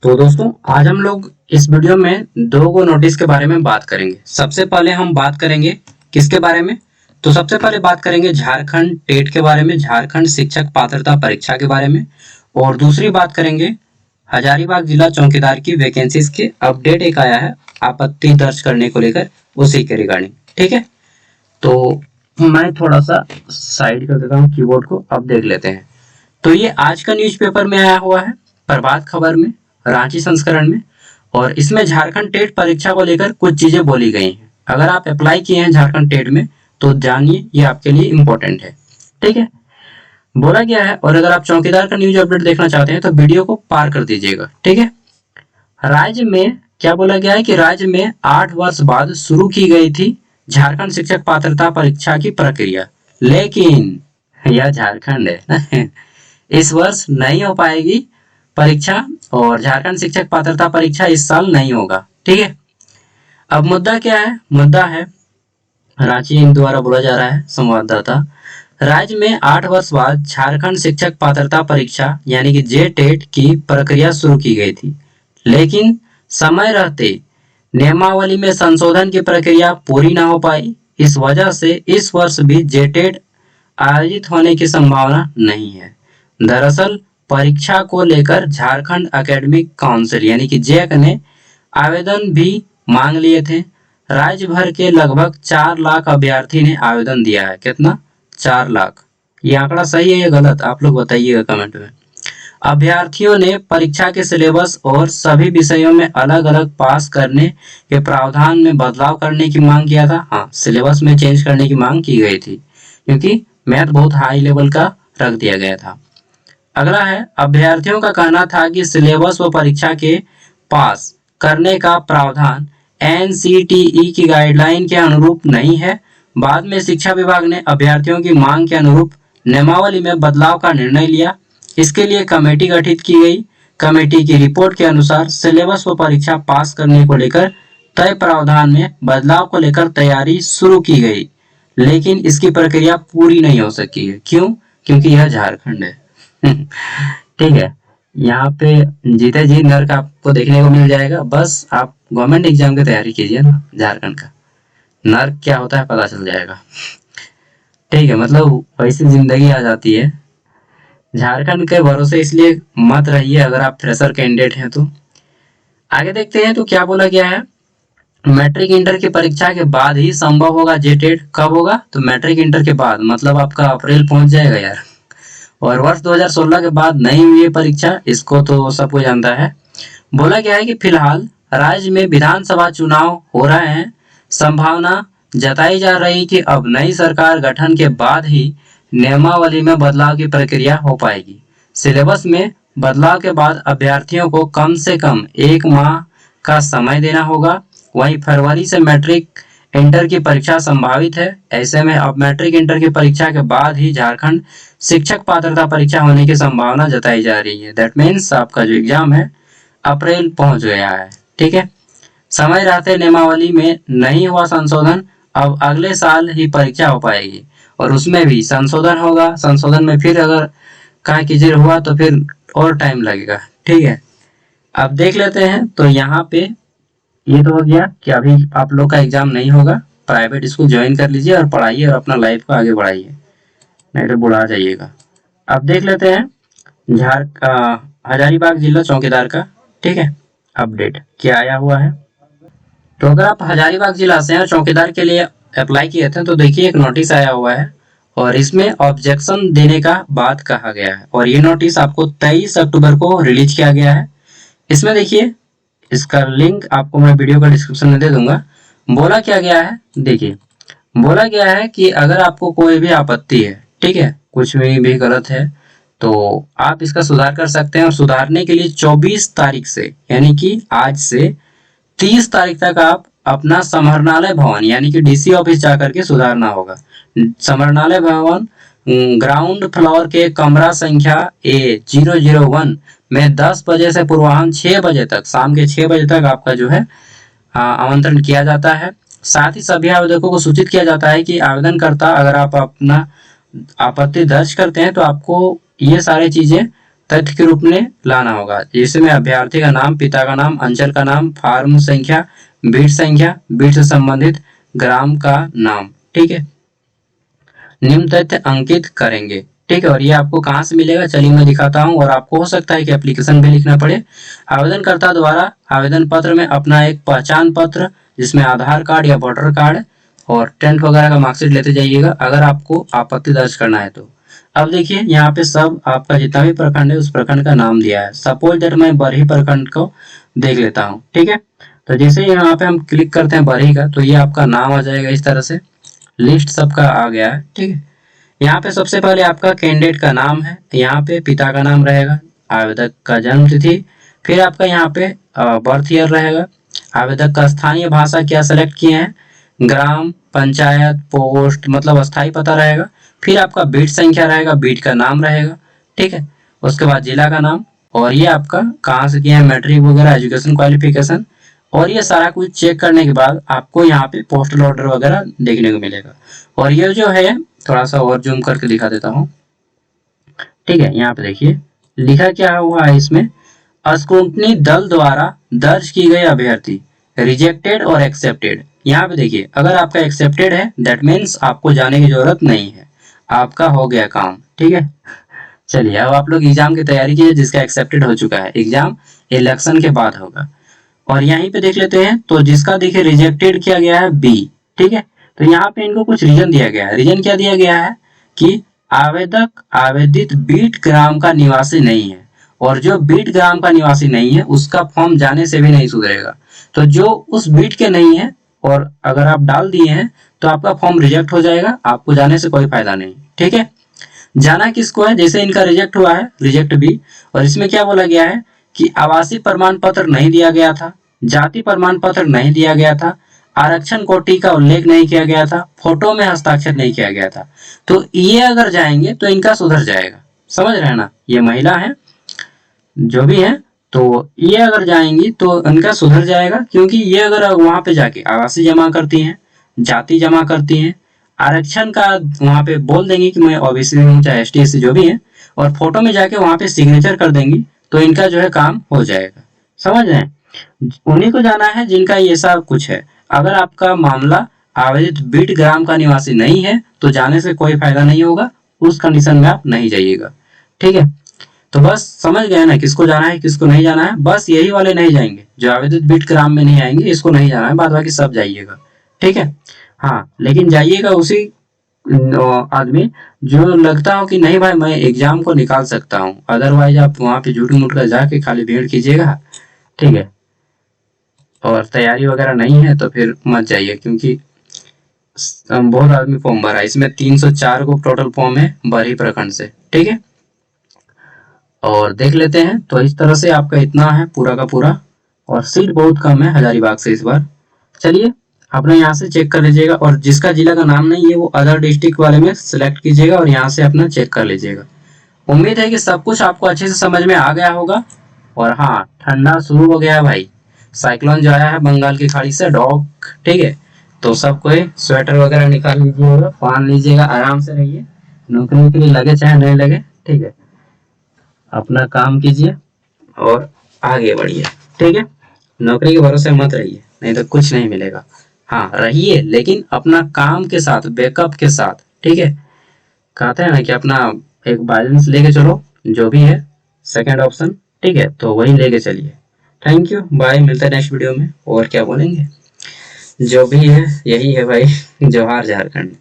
तो दोस्तों आज हम लोग इस वीडियो में दो गो नोटिस के बारे में बात करेंगे। सबसे पहले हम बात करेंगे किसके बारे में, तो सबसे पहले बात करेंगे झारखंड टेट के बारे में, झारखंड शिक्षक पात्रता परीक्षा के बारे में। और दूसरी बात करेंगे हजारीबाग जिला चौकीदार की वैकेंसीज के अपडेट एक आया है आपत्ति दर्ज करने को लेकर, उसी के रिगार्डिंग। ठीक है, तो मैं थोड़ा सा साइड कर देता हूँ कीबोर्ड को, अब देख लेते हैं। तो ये आज का न्यूज़पेपर में आया हुआ है, प्रभात खबर में, रांची संस्करण में। और इसमें झारखंड टेट परीक्षा को लेकर कुछ चीजें बोली गई हैं। अगर आप अप्लाई किए हैं झारखंड टेट में तो जानिए ये आपके लिए इम्पोर्टेंट है। ठीक है, बोला गया है। और अगर आप चौकीदार का न्यूज अपडेट देखना चाहते हैं तो वीडियो को पार कर दीजिएगा। ठीक है, राज्य में क्या बोला गया है कि राज्य में 8 वर्ष बाद शुरू की गई थी झारखंड शिक्षक पात्रता परीक्षा की प्रक्रिया, लेकिन यह झारखंड है ना इस वर्ष नहीं हो पाएगी परीक्षा, और झारखंड शिक्षक पात्रता परीक्षा इस साल नहीं होगा। ठीक है, अब मुद्दा क्या है? मुद्दा है, रांची द्वारा बोला जा रहा है संवाददाता, राज्य में 8 वर्ष बाद झारखंड शिक्षक पात्रता परीक्षा यानी कि जेटेट की प्रक्रिया शुरू की गई थी, लेकिन समय रहते नियमावली में संशोधन की प्रक्रिया पूरी ना हो पाई। इस वजह से इस वर्ष भी जेटेट आयोजित होने की संभावना नहीं है। दरअसल परीक्षा को लेकर झारखंड एकेडमिक काउंसिल यानी कि जैक ने आवेदन भी मांग लिए थे। राज्य भर के लगभग 4 लाख अभ्यर्थी ने आवेदन दिया है। कितना? 4 लाख। ये आंकड़ा सही है या गलत, आप लोग बताइएगा कमेंट में। अभ्यर्थियों ने परीक्षा के सिलेबस और सभी विषयों में अलग अलग पास करने के प्रावधान में बदलाव करने की मांग किया था। हाँ, सिलेबस में चेंज करने की मांग की गई थी क्योंकि मैथ बहुत हाई लेवल का रख दिया गया था। अगला है, अभ्यर्थियों का कहना था कि सिलेबस व परीक्षा के पास करने का प्रावधान एनसीटीई की गाइडलाइन के अनुरूप नहीं है। बाद में शिक्षा विभाग ने अभ्यर्थियों की मांग के अनुरूप नियमावली में बदलाव का निर्णय लिया। इसके लिए कमेटी गठित की गई। कमेटी की रिपोर्ट के अनुसार सिलेबस व परीक्षा पास करने को लेकर तय प्रावधान में बदलाव को लेकर तैयारी शुरू की गई, लेकिन इसकी प्रक्रिया पूरी नहीं हो सकी है। क्यों? क्योंकि यह झारखंड है ठीक है, यहाँ पे जीते जी नर्क आपको देखने को मिल जाएगा। बस आप गवर्नमेंट एग्जाम की तैयारी कीजिए ना, झारखंड का नर्क क्या होता है पता चल जाएगा। ठीक है, मतलब वैसी जिंदगी आ जाती है। झारखंड के भरोसे इसलिए मत रहिए अगर आप फ्रेशर कैंडिडेट हैं तो। आगे देखते हैं तो क्या बोला गया है, मैट्रिक इंटर की परीक्षा के बाद ही संभव होगा जेटेट। कब होगा? तो मैट्रिक इंटर के बाद, मतलब आपका अप्रैल पहुंच जाएगा यार। और वर्ष 2016 के बाद नहीं हुई परीक्षा, इसको तो सबको जानता है। बोला गया है कि फिलहाल राज्य में विधानसभा चुनाव हो रहे हैं। संभावना जताई जा रही कि अब नई सरकार गठन के बाद ही नियमावली में बदलाव की प्रक्रिया हो पाएगी। सिलेबस में बदलाव के बाद अभ्यर्थियों को कम से कम 1 माह का समय देना होगा। वहीं फरवरी से मैट्रिक इंटर की परीक्षा संभावित है। ऐसे में अब मैट्रिक इंटर की परीक्षा के बाद ही झारखंड शिक्षक पात्रता परीक्षा होने की संभावना जताई जा रही है। दैट मीन्स आपका जो एग्जाम है अप्रैल पहुंच गया है। ठीक है, समय रहते नियमावली में नहीं हुआ संशोधन, अब अगले साल ही परीक्षा हो पाएगी और उसमें भी संशोधन होगा। संशोधन में फिर अगर कहा कीजिए हुआ तो फिर और टाइम लगेगा। ठीक है, अब देख लेते हैं। तो यहाँ पे ये तो हो गया कि अभी आप लोग का एग्जाम नहीं होगा, प्राइवेट स्कूल ज्वाइन कर लीजिए और पढ़ाइए और अपना लाइफ को आगे बढ़ाइए, नहीं तो बुढ़ा जाइएगा। अब देख लेते हैं हजारीबाग जिला चौकीदार का, ठीक है, अपडेट क्या आया हुआ है। तो अगर आप हजारीबाग जिला से हैं चौकीदार के लिए अप्लाई किए थे तो देखिए एक नोटिस आया हुआ है और इसमें ऑब्जेक्शन देने का बात कहा गया है। और ये नोटिस आपको 23 अक्टूबर को रिलीज किया गया है। इसमें देखिए, इसका लिंक आपको मैं वीडियो का डिस्क्रिप्शन में दे दूंगा। बोला क्या गया है, देखिए बोला गया है कि अगर आपको कोई भी आपत्ति है, ठीक है, कुछ भी गलत है तो आप इसका सुधार कर सकते हैं। और सुधारने के लिए 24 तारीख से यानी कि आज से 30 तारीख तक आप अपना समरनालय भवन यानी कि डीसी ऑफिस जाकर के सुधारना होगा। समरनालय भवन ग्राउंड फ्लोर के कमरा संख्या A001 में 10 बजे से पूर्वाह्न 6 बजे तक, शाम के 6 बजे तक आपका जो है आमंत्रण किया जाता है। साथ ही सभी आवेदकों को सूचित किया जाता है कि आवेदनकर्ता अगर आप अपना आपत्ति दर्ज करते हैं तो आपको ये सारी चीजें तथ्य के रूप में लाना होगा, जिसमें अभ्यर्थी का नाम, पिता का नाम, अंचल का नाम, फार्म संख्या, बीट से संबंधित ग्राम का नाम। ठीक है, निम्न तथ्य अंकित करेंगे। ठीक है, और ये आपको कहाँ से मिलेगा, चलिए मैं दिखाता हूँ। और आपको हो सकता है कि एप्लीकेशन भी लिखना पड़े। आवेदनकर्ता द्वारा आवेदन पत्र में अपना एक पहचान पत्र, जिसमें आधार कार्ड या वोटर कार्ड और 10th वगैरह का मार्कशीट लेते जाइएगा, अगर आपको आपत्ति दर्ज करना है तो। अब देखिए यहाँ पे सब आपका जितना भी प्रखंड है उस प्रखंड का नाम दिया है। सपोज दैट मैं बरही प्रखंड को देख लेता हूँ। ठीक है, तो जैसे यहाँ पे हम क्लिक करते हैं बरही का, तो ये आपका नाम आ जाएगा। इस तरह से लिस्ट सबका आ गया है। ठीक है, यहाँ पे सबसे पहले आपका कैंडिडेट का नाम है, यहाँ पे पिता का नाम रहेगा, आवेदक का जन्म तिथि, फिर आपका यहाँ पे बर्थ ईयर रहेगा, आवेदक का स्थानीय भाषा क्या सेलेक्ट किए हैं, ग्राम, पंचायत, पोस्ट मतलब अस्थायी पता रहेगा, फिर आपका बीट संख्या रहेगा, बीट का नाम रहेगा। ठीक है, उसके बाद जिला का नाम, और ये आपका कहाँ से किया है, मैट्रिक वगैरह, एजुकेशन क्वालिफिकेशन, और ये सारा कुछ चेक करने के बाद आपको यहाँ पे पोस्टल ऑर्डर वगैरह देखने को मिलेगा। और ये जो है थोड़ा सा और जूम करके दिखा देता हूँ। ठीक है, यहाँ पे देखिए लिखा क्या हुआ है इसमें, स्क्रूटनी दल द्वारा दर्ज की गई अभ्यर्थी रिजेक्टेड और एक्सेप्टेड। यहाँ पे देखिए अगर आपका एक्सेप्टेड है दैट मीन्स आपको जाने की जरूरत नहीं है, आपका हो गया काम। ठीक है, चलिए अब आप लोग एग्जाम की तैयारी कीजिए, जिसका एक्सेप्टेड हो चुका है, एग्जाम इलेक्शन के बाद होगा। और यहीं पे देख लेते हैं, तो जिसका देखिए रिजेक्टेड किया गया है बी। ठीक है, तो यहाँ पे इनको कुछ रीजन दिया गया है। रीजन क्या दिया गया है कि आवेदक आवेदित बीट ग्राम का निवासी नहीं है, और जो बीट ग्राम का निवासी नहीं है उसका फॉर्म जाने से भी नहीं सुधरेगा। तो जो उस बीट के नहीं है और अगर आप डाल दिए हैं तो आपका फॉर्म रिजेक्ट हो जाएगा, आपको जाने से कोई फायदा नहीं। ठीक है, जाना किसको है, जैसे इनका रिजेक्ट हुआ है, रिजेक्ट बी, और इसमें क्या बोला गया है कि आवासीय प्रमाण पत्र नहीं दिया गया था, जाति प्रमाण पत्र नहीं दिया गया था, आरक्षण कोटि का उल्लेख नहीं किया गया था, फोटो में हस्ताक्षर नहीं किया गया था। तो ये अगर जाएंगे तो इनका सुधर जाएगा, समझ रहे हैं ना, ये महिला है जो भी है, तो ये अगर जाएंगी तो इनका सुधर जाएगा, क्योंकि ये अगर वहां पे जाके आवासीय जमा करती हैं, जाति जमा करती हैं, आरक्षण का वहां पे बोल देंगी कि मैं ओबीसी हूँ चाहे एसटी एससी जो भी है, और फोटो में जाके वहां पे सिग्नेचर कर देंगी, तो इनका जो है काम हो जाएगा। समझ रहे हैं, उन्हीं को जाना है जिनका ये सब कुछ है। अगर आपका मामला आवेदित बीट ग्राम का निवासी नहीं है तो जाने से कोई फायदा नहीं होगा, उस कंडीशन में आप नहीं जाइएगा। ठीक है, तो बस समझ गए ना किसको जाना है किसको नहीं जाना है। बस यही वाले नहीं जाएंगे जो आवेदित बीट ग्राम में नहीं आएंगे, इसको नहीं जाना है, बाद बाकी सब जाइएगा। ठीक है, हाँ लेकिन जाइएगा उसी आदमी जो लगता हो कि नहीं भाई मैं एग्जाम को निकाल सकता हूँ, अदरवाइज आप वहां पे झूठ मूठ कर जाके खाली भीड़ कीजिएगा। ठीक है, और तैयारी वगैरह नहीं है तो फिर मत जाइए, क्योंकि बहुत आदमी फॉर्म भरा है, इसमें 304 को टोटल फॉर्म है बरही प्रखंड से। ठीक है, और देख लेते हैं, तो इस तरह से आपका इतना है पूरा का पूरा, और सीट बहुत कम है हजारीबाग से इस बार। चलिए अपने यहाँ से चेक कर लीजिएगा, और जिसका जिला का नाम नहीं है वो अदर डिस्ट्रिक्ट वाले में सिलेक्ट कीजिएगा और यहाँ से अपना चेक कर लीजिएगा। उम्मीद है कि सब कुछ आपको अच्छे से समझ में आ गया होगा। और हाँ, ठंडा शुरू हो गया है भाई, साइक्लोन जो आया है बंगाल की खाड़ी से डॉग। ठीक है, तो सब कोई स्वेटर वगैरह निकाल लीजिएगा, पहन लीजिएगा, आराम से रहिए, नौकरी के लिए लगे चाहे नहीं लगे। ठीक है, अपना काम कीजिए और आगे बढ़िए। ठीक है, नौकरी के भरोसे मत रहिए, नहीं तो कुछ नहीं मिलेगा। हाँ रहिए लेकिन अपना काम के साथ, बैकअप के साथ। ठीक है, कहते हैं ना कि अपना एक बैलेंस लेके चलो, जो भी है सेकंड ऑप्शन। ठीक है, तो वही लेके चलिए। थैंक यू, बाय, मिलते हैं नेक्स्ट वीडियो में। और क्या बोलेंगे, जो भी है यही है भाई। जोहार झारखंड।